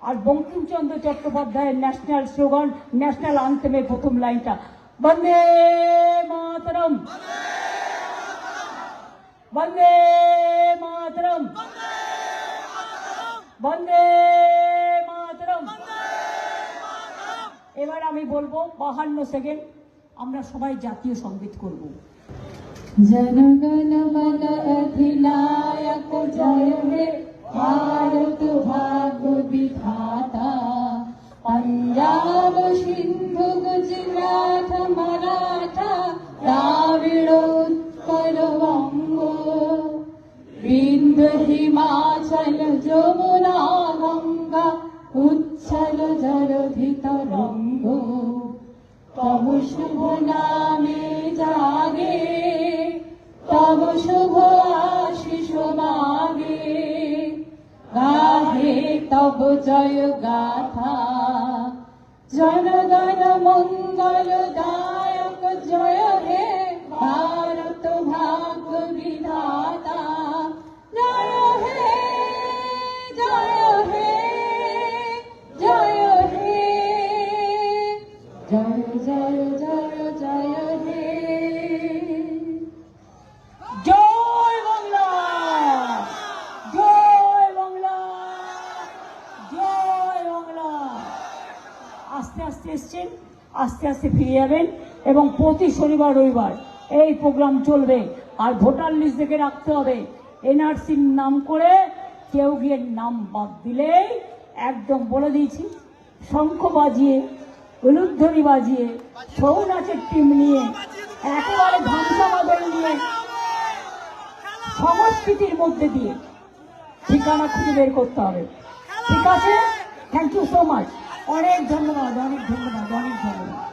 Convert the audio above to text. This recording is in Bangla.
আর বঙ্কিমচন্দ্র চট্টোপাধ্যায়ের ন্যাশনাল স্লোগান, ন্যাশনাল আনথেমের প্রথম লাইনটা বন্দে মাতরম, বন্দে মাতরম, বন্দে মাতরম। এবার আমি বলবো 52 সেকেন্ড আমরা সবাই জাতীয় সঙ্গীত করব। জনগণ মন অধিনায়ক জয় হে ভারত ভাগ্য বিধাতা, পঞ্জাব সিন্ধু গুজরাট মারাঠা দ্রাবিড় উৎকল বঙ্গ, বিন্ধ্য হিমাচল যমুনা গঙ্গা উচ্ছল জলধি তরঙ্গ, তব শুভ নামে জাগে তব শুভ আশিস মাগে, গাহে তব জয় গাথা জনগণ মঙ্গল দায়ক জয় হে ভারত ভাগ্য বিধাতা, জয় হে জয় হে জয় হে জয় জয় জয় জয় হে। জয় বাংলা, জয় বাংলা, জয় বাংলা। আস্তে আস্তে এসছেন, আস্তে আস্তে ফিরে যাবেন এবং প্রতি শনিবার রবিবার এই প্রোগ্রাম চলবে। আর ভোটার লিস্ট দেখে রাখতে হবে, এনআরসির নাম করে কেউ গিয়ে নাম বাদ দিলেই একদম বলে দিয়েছি, শঙ্খ বাজিয়ে উলুধ্বনি বাজিয়ে ছৌ নাচের টিম নিয়ে একেবারে ধ্বংসাবাদন নিয়ে সংস্কৃতির মধ্যে দিয়ে ঠিকানা খুঁজে বের করতে হবে। ঠিক আছে, থ্যাংক ইউ সো মাচ, অনেক ধন্যবাদ, অনেক ধন্যবাদ, অনেক ধন্যবাদ।